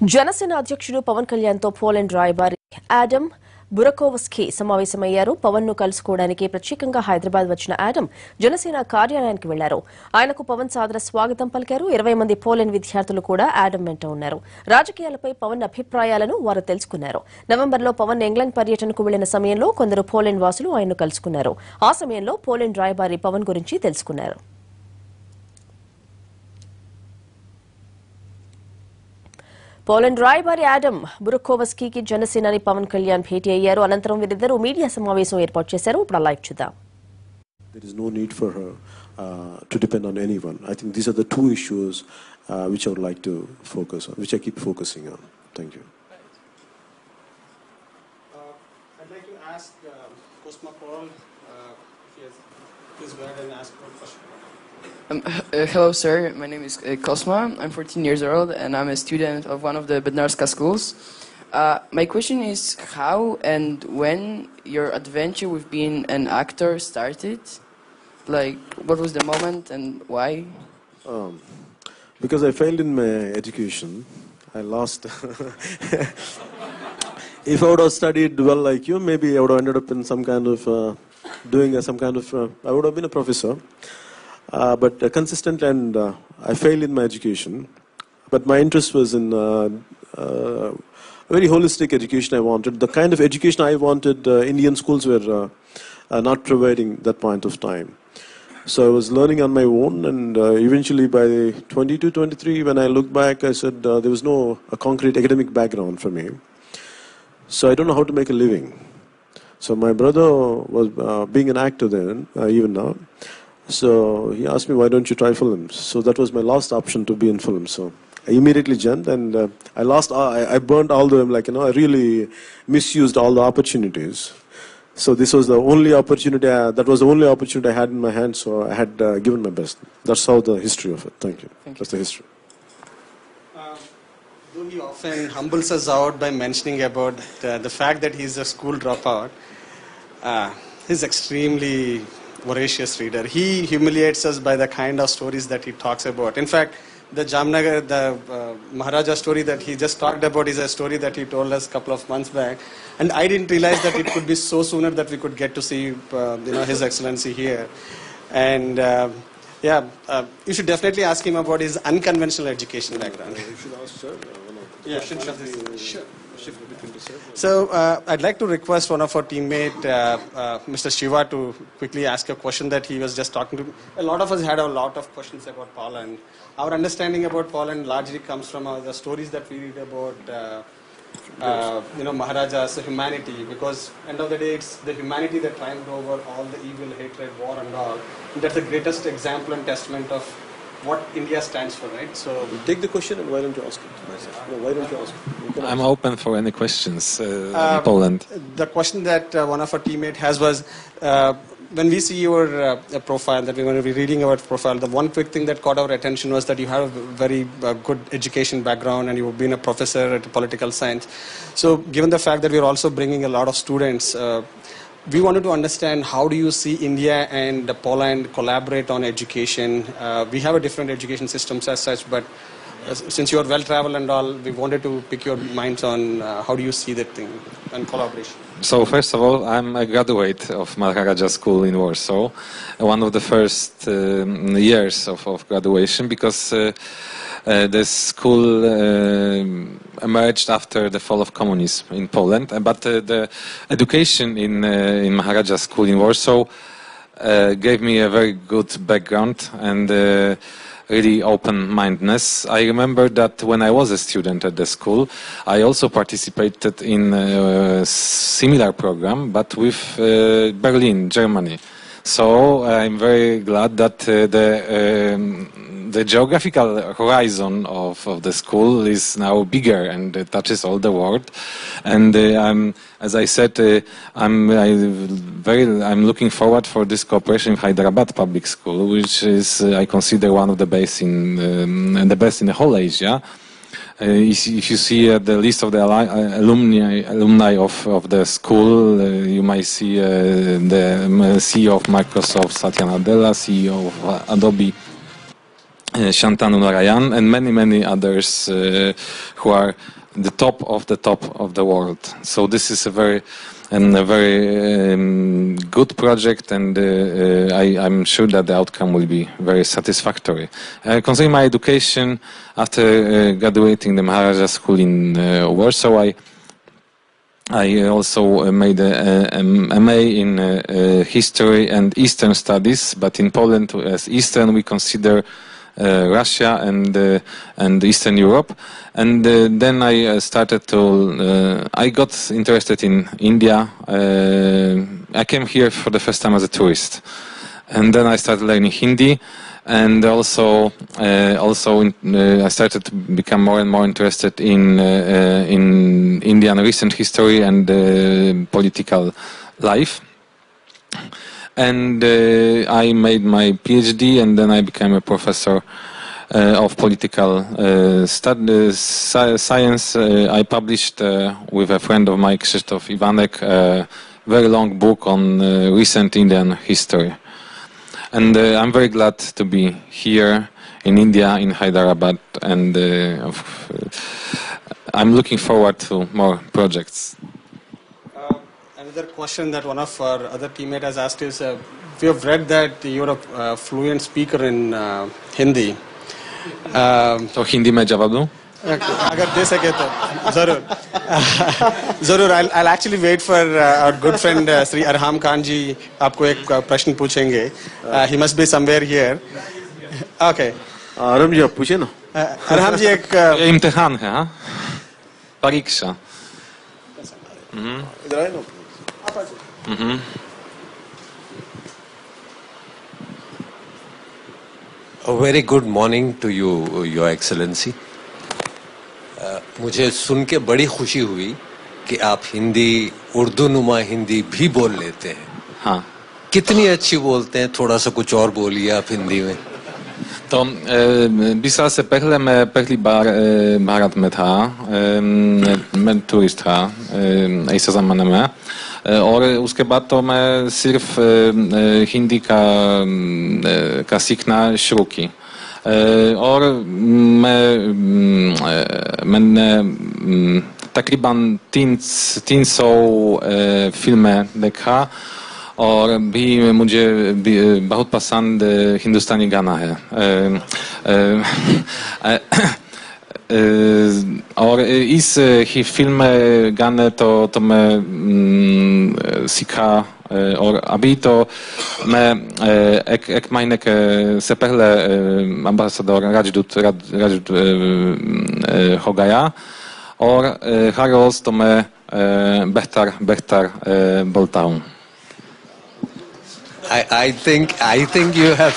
Janasena అధ్యక్షుడు పవన్ కళ్యాణ్ తో Poland రాయబారి ఆడమ్ Burakovsky సమావేశమయ్యారు. పవన్ ను కలుసుకోవడానికి ప్రత్యేకంగా హైదరాబాద్ వచ్చిన ఆడమ్ జనసేన కార్యాలయానికి వెళ్లారు. ఆయనకు పవన్ సాదర స్వాగతం పలికారు. 20 మంది పోలాండ్ విద్యార్థులు కూడా ఆడమ్ వెంట ఉన్నారు. రాజకీయాలపై పవన్ అభిప్రాయాలను వారు తెలుసుకున్నారు. నవంబర్లో పవన్ ఇంగ్లాండ్ పర్యటనకు వెళ్లిన సమయంలో కొందరు పోలాండ్ వాసులు ఆయన్ను కలుసుకున్నారు. ఆ సమయంలో పోలాండ్ రాయబారి పవన్ గురించి తెలుసుకున్నారు. పోలాండ్ రాయబారి ఆడమ్ బురకోవస్కీకి జనసేనాని పవన్ కళ్యాణ్ భేటీ అయ్యారు. అనంతరం వీరిద్దరూ మీడియా సమావేశం ఏర్పాటు చేశారు. ఇప్పుడు లైవ్ చూద్దాం. There is no need for her to depend on anyone. I think these are the two issues which I would like to focus on, which I keep focusing on. Thank you. I'd like to ask Cosma Paul if please go ahead and ask one question. Hello, sir. My name is Cosma. I'm 14 years old, and I'm a student of one of the Bednarska schools. My question is how and when your adventure with being an actor started? Like, what was the moment and why? Because I failed in my education. I lost. If I would have studied well like you, maybe I would have ended up in some kind of I would have been a professor. But consistent and I failed in my education. But my interest was in a very holistic education I wanted. The kind of education I wanted, Indian schools were not providing that point of time. So I was learning on my own, and eventually by 22, 23, when I look back, I said there was no concrete academic background for me. So I don't know how to make a living. So my brother was being an actor then, even now. So he asked me, why don't you try films? So that was my last option to be in films. So I immediately jumped, and I burned all the, I really misused all the opportunities. So this was the only opportunity, that was the only opportunity I had in my hand, so I had given my best. That's how the history of it. Thank you. That's the history. Though he often humbles us out by mentioning about the fact that he's a school dropout, he's extremely voracious reader. He humiliates us by the kind of stories that he talks about. In fact, the Jamnagar, the Maharaja story that he just talked about is a story that he told us a couple of months back. And I didn't realize that it could be so sooner that we could get to see His Excellency here. And you should definitely ask him about his unconventional education background. You should ask, sir. Sure. So I'd like to request one of our teammate, Mr. Shiva, to quickly ask a question that he was just talking to. A lot of us had a lot of questions about Poland. Our understanding about Poland largely comes from the stories that we read about, Maharaja's humanity. Because end of the day, it's the humanity that triumphed over all the evil, hatred, war, and all. And that's the greatest example and testament of what India stands for, right? So take the question, and why don't you ask it myself? No, why don't you ask it? I'm open for any questions in Poland. The question that one of our teammates has was, when we see your profile, that we're going to be reading our profile, the one quick thing that caught our attention was that you have a very good education background and you've been a professor at political science. So given the fact that we're also bringing a lot of students, we wanted to understand how do you see India and Poland collaborate on education. We have a different education systems as such, but since you're well-traveled and all, we wanted to pick your minds on how do you see that thing and collaboration. So first of all, I'm a graduate of Maharaja School in Warsaw, one of the first years of graduation, because the school emerged after the fall of communism in Poland. But the education in Maharaja School in Warsaw gave me a very good background and really open-mindedness. I remember that when I was a student at the school, I also participated in a similar program, but with Berlin, Germany. So I'm very glad that the geographical horizon of the school is now bigger and touches all the world. And as I said, I'm looking forward for this cooperation with Hyderabad Public School, which is I consider one of the best in the whole Asia. If you see the list of the alumni of the school, you might see the CEO of Microsoft, Satya Nadella, CEO of Adobe, Shantanu Narayan, and many others who are the top of the world. So this is a very good project, and I'm sure that the outcome will be very satisfactory. Concerning my education, after graduating the Maharaja School in Warsaw, I also made a MA in History and Eastern Studies, but in Poland, as Eastern, we consider Russia and Eastern Europe. And then I started to, I got interested in India. I came here for the first time as a tourist. And then I started learning Hindi. And also I started to become more and more interested in Indian recent history and political life. And I made my PhD, and then I became a professor of political science. I published with a friend of mine, Krzysztof Iwanek, a very long book on recent Indian history. And I'm very glad to be here in India, in Hyderabad, and I'm looking forward to more projects. Another question that one of our other teammates has asked is, we have read that you're a fluent speaker in Hindi. So Hindi mein jawab दूं? अगर दे सके तो जरूर जरूर I'll actually wait for our good friend Sri Arham Khan ji आपको एक प्रश्न पूछेंगे. He must be somewhere here. Okay. आराम जी आप पूछे ना. Arham ji एक इम्तिहान है, हाँ? परीक्षा. इधर आए ना. A very good morning to you, Your Excellency. मुझे सुन के बड़ी खुशी हुई कि आप हिंदी, उर्दू नुमा हिंदी भी बोल लेते हैं. हाँ. कितनी अच्छी बोलते हैं, थोड़ा सा कुछ और बोलिए आप हिंदी में. तो 20 साल से पहले मैं पहली बार भारत में था. मैं टूरिस्ट था ऐसे ज़माने में, और उसके बाद तो मैं सिर्फ हिंदी का सीखना शुरू की. और मैंने तकरीबन 300 फिल्में देखा, और भी मुझे बहुत पसंद हिंदुस्तानी गाना है. और इस ही फिल्म गाने तो मैं सीखा, और अभी तो मैं एक महीने से पहले एम्बेसडर राजदूत हो गया, और हर रोज तो मैं बेहतर बोलता हूँ. I think you have.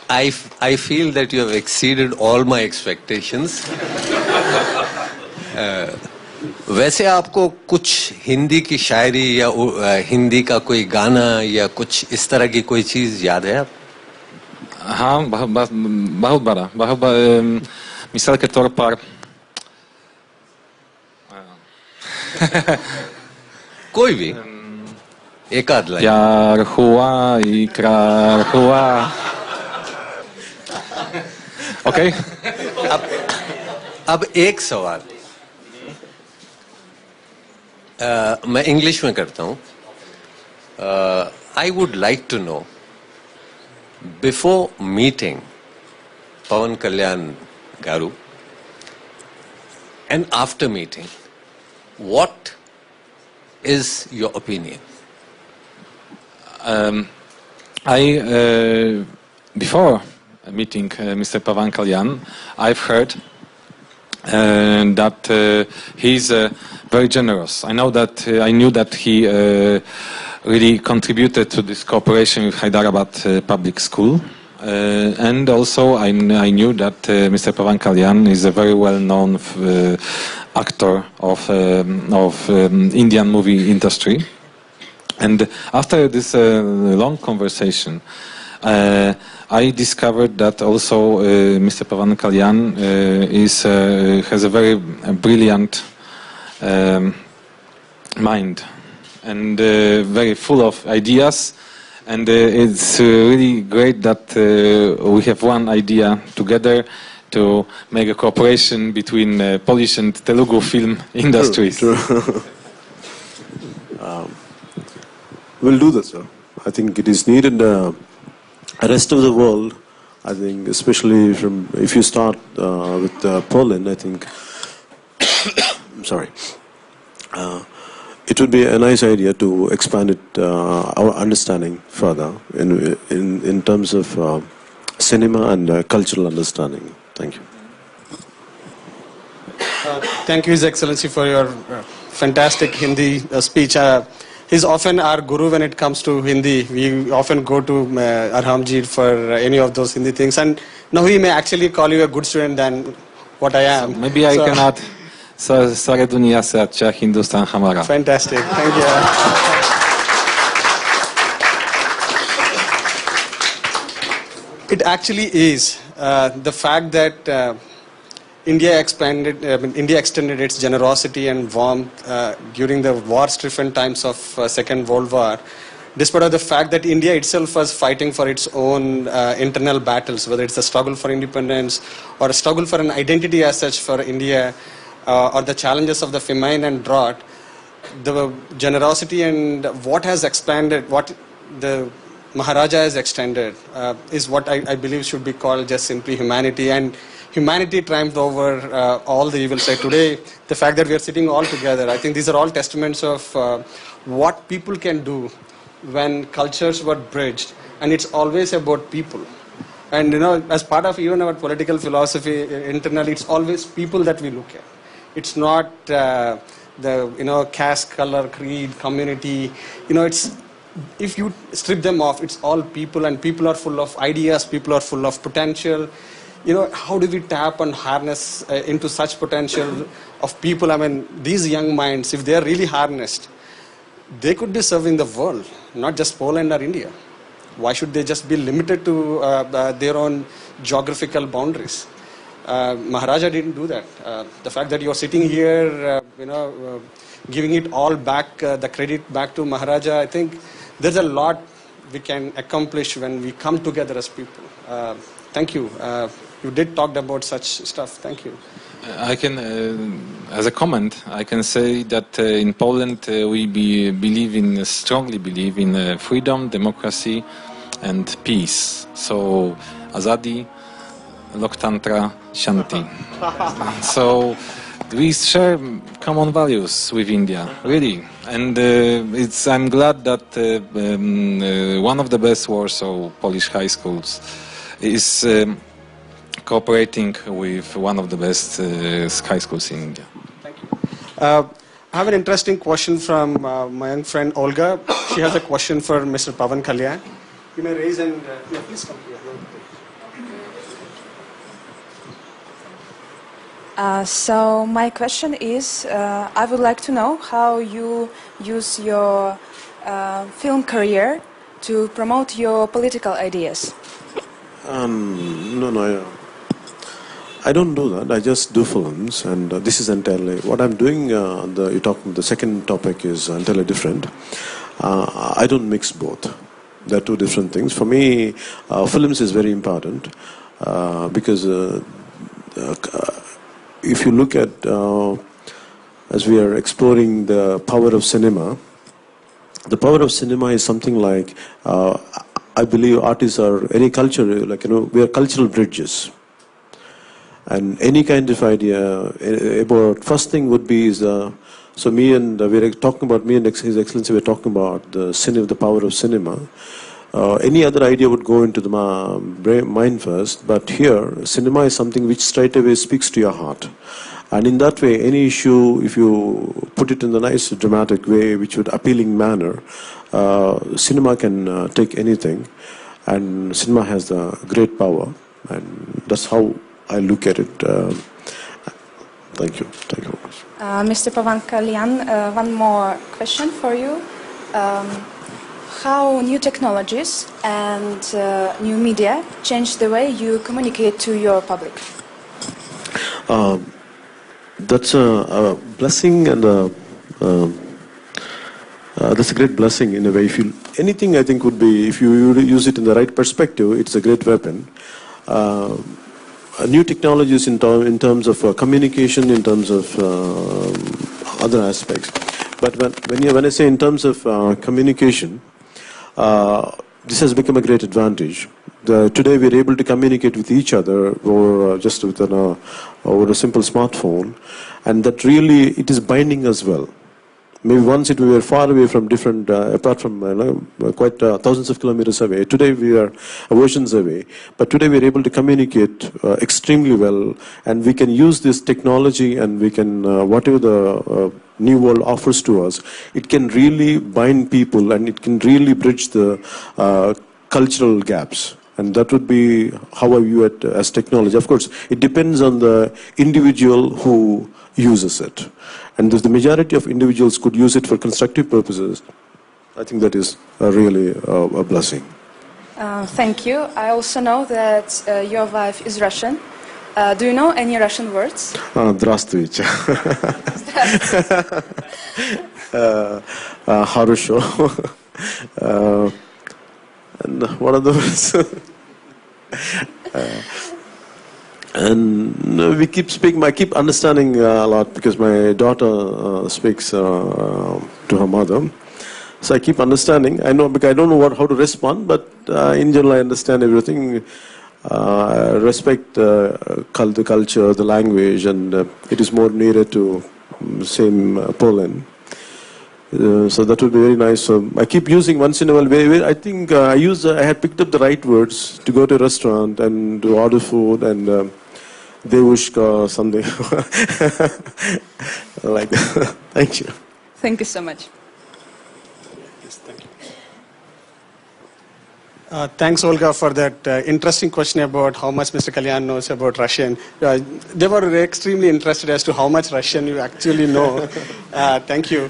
I feel that you have exceeded all my expectations. वैसे आपको कुछ हिंदी की शायरी या हिंदी का कोई गाना या कुछ इस तरह की कोई चीज याद है आप? हाँ, बहुत बड़ा. मिसाल के तौर पर कोई भी एक आध लाइन. प्यार हुआ इकरार हुआ. ओके. अब एक सवाल मैं इंग्लिश में करता हूं. I would like to know, before meeting Pawan Kalyan garu and after meeting, what is your opinion? Before meeting Mr. Pawan Kalyan, I've heard that he's very generous. I knew that he really contributed to this cooperation with Hyderabad Public School. And also I knew that Mr. Pawan Kalyan is a very well-known actor of Indian movie industry. And after this long conversation, I discovered that also Mr. Pawan Kalyan has a very brilliant mind, and very full of ideas, And it's really great that we have one idea together to make a cooperation between Polish and Telugu film industries. True. We'll do that, sir. I think it is needed. The rest of the world, I think, especially from if you start with Poland, I think. I'm sorry. It would be a nice idea to expand it, our understanding further in terms of cinema and cultural understanding. Thank you. Thank you, His Excellency, for your fantastic Hindi speech. He's often our guru when it comes to Hindi. We often go to Arhamji for any of those Hindi things. And now he may actually call you a good student than what I am. So maybe I can add Sare Duniya se acha Hindustan Hamara. Fantastic. Thank you. It actually is. The fact that India extended its generosity and warmth during the war-stricken times of Second World War, despite of the fact that India itself was fighting for its own internal battles, whether it's a struggle for independence or a struggle for an identity as such for India, or the challenges of the famine and drought, the generosity and what has expanded, what the Maharaja has extended, is what I believe should be called just simply humanity. And humanity triumphed over all the evils. Like today, the fact that we are sitting all together, I think these are all testaments of what people can do when cultures were bridged. And it's always about people. And you know, as part of even our political philosophy internally, it's always people that we look at. It's not the caste, color, creed, community. It's, if you strip them off, it's all people, and people are full of ideas, people are full of potential. How do we tap and harness into such potential of people? I mean, these young minds, if they are really harnessed, they could be serving the world, not just Poland or India. Why should they just be limited to their own geographical boundaries? Maharaja didn't do that. The fact that you're sitting here, giving it all back, the credit back to Maharaja, I think there's a lot we can accomplish when we come together as people. Thank you. You did talk about such stuff. Thank you. I can, as a comment, I can say that in Poland we strongly believe in freedom, democracy, and peace. So, Azadi, Loktantra, Shanti. So, we share common values with India, really. And I'm glad that one of the best Warsaw Polish high schools is cooperating with one of the best high schools in India. Thank you. I have an interesting question from my young friend Olga. She has a question for Mr. Pawan Kalyan. You may raise and please come here. So my question is, I would like to know how you use your film career to promote your political ideas. No, I don't do that. I just do films, and this is entirely what I'm doing. The second topic is entirely different. I don't mix both. They're two different things. For me, films is very important because if you look at as we are exploring the power of cinema, the power of cinema is something like I believe artists are any culture, we are cultural bridges. And any kind of idea about first thing would be is so me and we're talking about me and His Excellency. We're talking about the power of cinema. Any other idea would go into the mind first, but here cinema is something which straight away speaks to your heart. And in that way, any issue, if you put it in the nice dramatic way, which would appealing manner, cinema can take anything, and cinema has the great power, and that's how I look at it. Thank you. Thank you very much. Mr. Pawan Kalyan, one more question for you. How new technologies and new media change the way you communicate to your public? That's a blessing and that's a great blessing in a way. If you, anything I think would be, if you use it in the right perspective, it's a great weapon. New technologies in terms of communication, in terms of other aspects. But when I say in terms of communication, this has become a great advantage. Today we are able to communicate with each other or just with over a simple smartphone, and that really it is binding as well. Maybe once we were far away from different, apart from quite thousands of kilometers away. Today we are oceans away, but today we are able to communicate extremely well, and we can use this technology, and we can whatever the new world offers to us, it can really bind people, and it can really bridge the cultural gaps. And that would be how I view it as technology. Of course, it depends on the individual who uses it. And if the majority of individuals could use it for constructive purposes, I think that is really a blessing. Thank you. I also know that your wife is Russian. Do you know any Russian words? Здравствуйте. Хорошо. And what are the words? And we keep speaking. I keep understanding a lot because my daughter speaks to her mother. So I keep understanding. I know because I don't know how to respond, but in general I understand everything. I respect the culture, the language, and it is more nearer to same Poland. So that would be very nice. So I keep using once in a while. I think I had picked up the right words to go to a restaurant and to order food and devushka something like that. Thank you. Thank you so much. Yes, thank you. Thanks, Olga, for that interesting question about how much Mr. Kalyan knows about Russian. They were extremely interested as to how much Russian you actually know. Thank you.